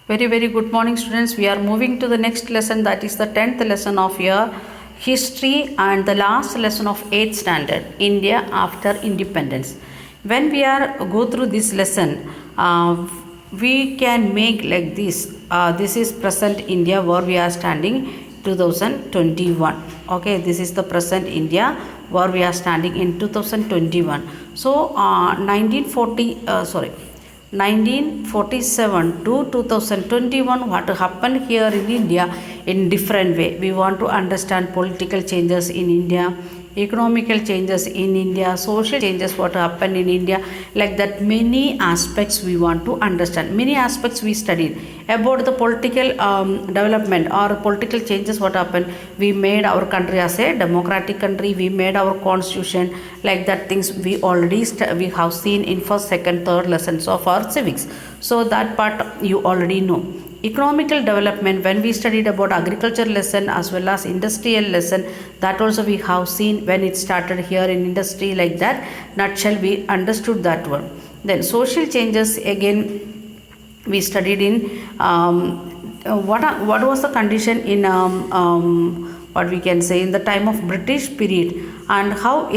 Very good morning, students. We are moving to the next lesson, that is the 10th lesson of your history and the last lesson of 8th standard, India after independence. When we are go through this lesson, we can make like this. This is present India where we are standing 2021. Okay, this is the present India where we are standing in 2021. So 1947 to 2021, what happened here in India in different way. We want to understand political changes in India, economical changes in India, social changes what happened in India, like that many aspects we want to understand. Many aspects we studied about the political development or political changes what happened. We made our country as a democratic country, we made our constitution, like that things we already we have seen in first, second, third lessons of our civics. So that part you already know. Economical development, when we studied about agriculture lesson as well as industrial lesson, that also we have seen when it started here in industry, like that nutshell we understood that one. Then social changes, again we studied in what was the condition in what we can say in the time of British period, and how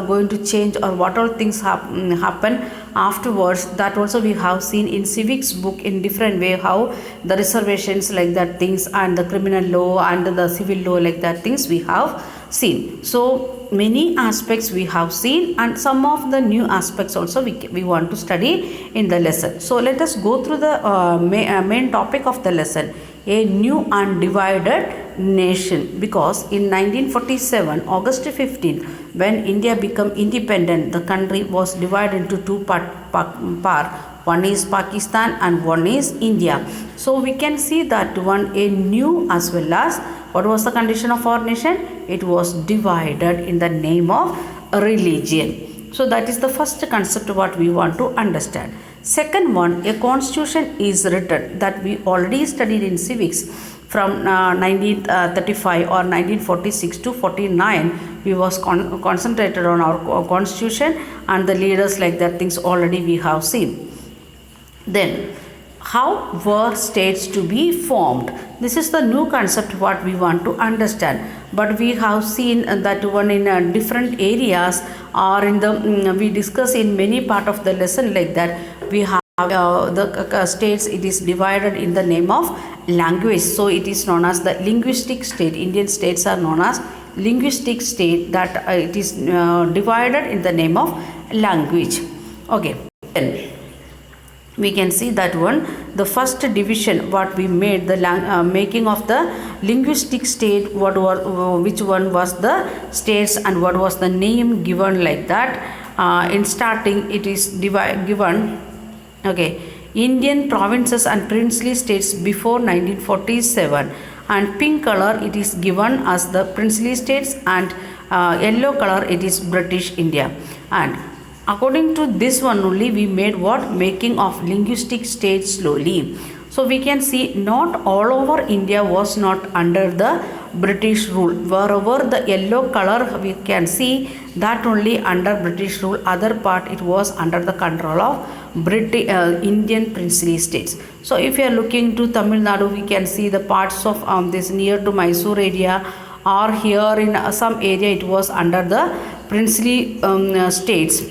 going to change, or what all things happen afterwards. That also we have seen in civics book in different way, how the reservations, like that things, and the criminal law and the civil law, like that things we have seen. So many aspects we have seen, and some of the new aspects also we want to study in the lesson. So let us go through the main topic of the lesson, a new undivided nation. Because in 1947 August 15, when India became independent, the country was divided into two part. One is Pakistan and one is India. So we can see that one, a new, as well as what was the condition of our nation? It was divided in the name of religion. So that is the first concept what we want to understand. Second one, a constitution is written, that we already studied in civics from 1935 or 1946 to 49. We was concentrated on our constitution and the leaders, like that things already we have seen. Then how were states to be formed? This is the new concept what we want to understand. But we have seen that one in different areas, or in the we discuss in many part of the lesson, like that we have the states, it is divided in the name of language. So it is known as the linguistic state. Indian states are known as linguistic state, that it is divided in the name of language. Okay, then we can see that one, the first division what we made, the making of the linguistic state, which one was the states and what was the name given, like that. In starting it is given, okay, Indian provinces and princely states before 1947, and pink color it is given as the princely states, and yellow color it is British India. And according to this one only, we made what? Making of linguistic states slowly. So we can see not all over India was not under the British rule. Wherever the yellow color we can see, that only under British rule. Other part it was under the control of Indian princely states. So if you are looking to Tamil Nadu, we can see the parts of this near to Mysore area, or here in some area it was under the princely states.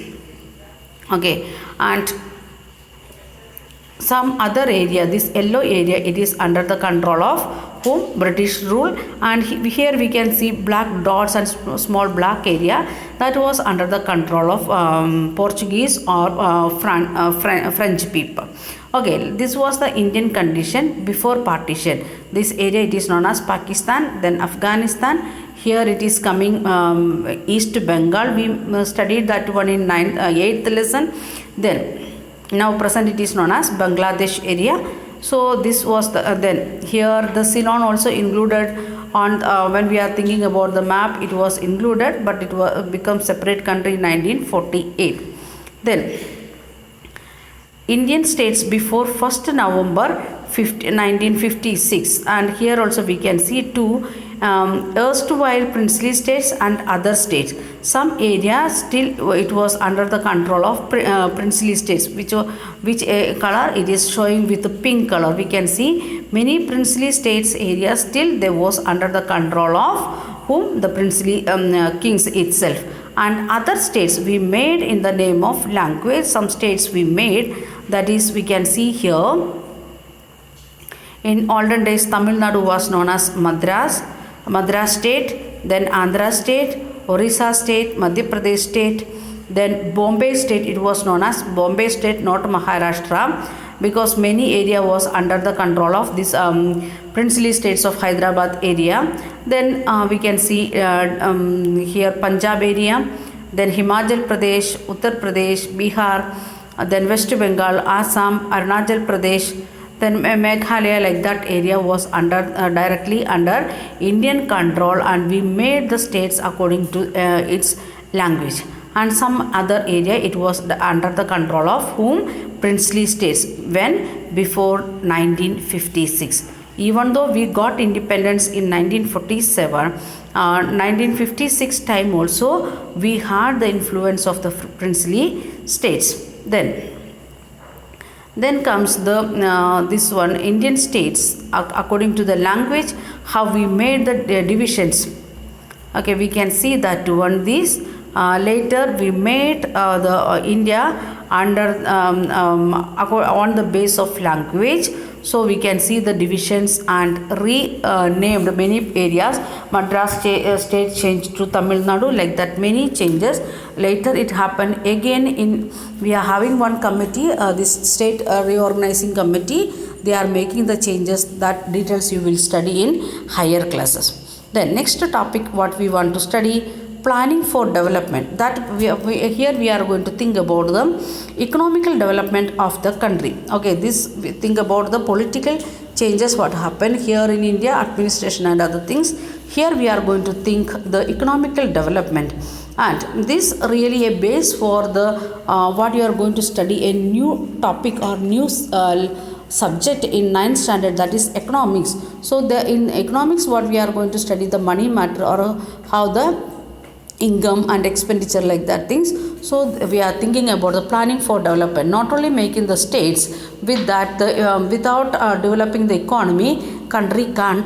Okay, and some other area, this yellow area, it is under the control of whom? British rule. And here we can see black dots and small black area, that was under the control of Portuguese or French people. Okay, this was the Indian condition before partition. This area it is known as Pakistan, then Afghanistan. Here it is coming East Bengal. We studied that one in 8th lesson. Then now present it is known as Bangladesh area. So this was the then here the Ceylon also included on when we are thinking about the map, it was included, but it was become separate country in 1948. Then Indian states before 1st November 1956, and here also we can see two erstwhile princely states and other states. Some areas still it was under the control of princely states, which color it is showing with the pink color. We can see many princely states areas still they was under the control of whom? The princely kings itself. And other states we made in the name of language. Some states we made, that is we can see here. In olden days Tamil Nadu was known as Madras state, then Andhra state, Orissa state, Madhya Pradesh state, then Bombay state it was known as Bombay state, not Maharashtra, because many area was under the control of this princely states of Hyderabad area. Then we can see here Punjab area, then Himachal Pradesh, Uttar Pradesh, Bihar, then West Bengal, Assam, Arunachal Pradesh, then Meghalaya, like that area was under directly under Indian control, and we made the states according to its language. And some other area it was under the control of whom? Princely states. When? Before 1956. Even though we got independence in 1947, 1956 time also we had the influence of the princely states. Then comes the this one, Indian states according to the language, how we made the divisions. Okay, we can see that one. This later we made the India under on the base of language. So we can see the divisions and renamed many areas. Madras state changed to Tamil Nadu, like that many changes. Later it happened again in, we are having one committee, this state reorganizing committee. They are making the changes. That details you will study in higher classes. Then next topic what we want to study, planning for development. That here we are going to think about the economical development of the country. Okay, this we think about the political changes what happened here in India, administration and other things. Here we are going to think the economical development, and this really a base for the what you are going to study, a new topic or new subject in 9th standard, that is economics. So in economics what we are going to study, the money matter or how the income and expenditure, like that things. So we are thinking about the planning for development, not only making the states. With that without developing the economy, country can't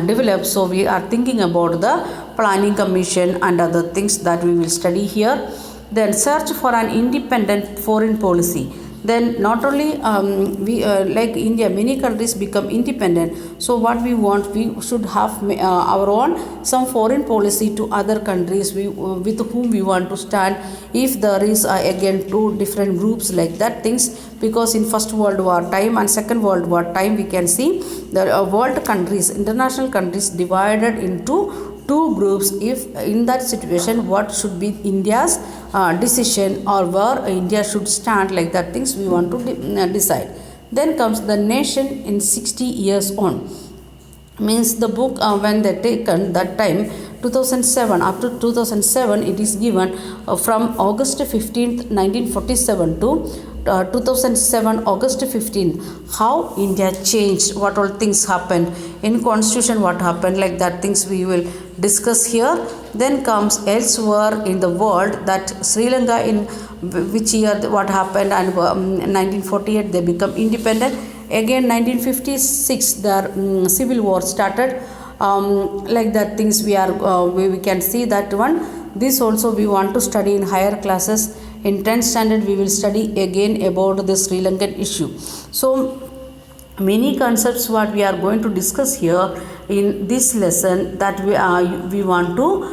develop. So we are thinking about the planning commission and other things that we will study here. Then search for an independent foreign policy. Then not only we like India, many countries become independent. So what we want, we should have our own some foreign policy to other countries with whom we want to stand. If there is again two different groups, like that things, because in First World War time and Second World War time we can see the world countries, international countries divided into two groups. If in that situation, what should be India's decision, or where India should stand, like that things we want to decide. Then comes the nation in 60 years on, means the book when they taken that time 2007, up to 2007 it is given from August 15th 1947 to 2007 August 15th, how India changed, what all things happened in constitution, what happened, like that things we will discuss here. Then comes elsewhere in the world, that Sri Lanka in which year what happened, and 1948 they become independent. Again 1956 their civil war started, like that things we are we can see that one. This also we want to study in higher classes. In 10th standard we will study again about the Sri Lankan issue. So many concepts what we are going to discuss here in this lesson, that we want to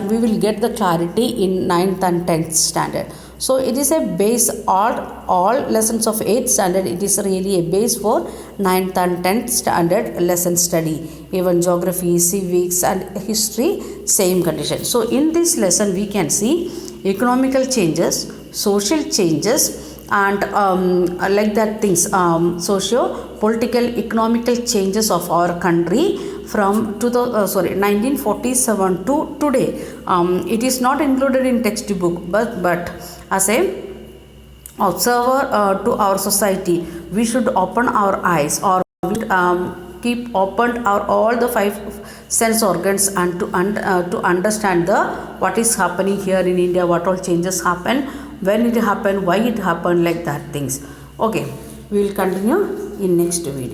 we will get the clarity in 9th and 10th standard. So it is a base, all lessons of 8th standard, it is really a base for 9th and 10th standard lesson study. Even geography, civics and history, same condition. So in this lesson we can see economical changes, social changes, and like that things, socio political economical changes of our country from 1947 to today. It is not included in textbook, but as a observer to our society, we should open our eyes, or keep opened our all the five sense organs and to understand the what is happening here in India, what all changes happen, when it happened, why it happened, like that things. Okay, we will continue in next video.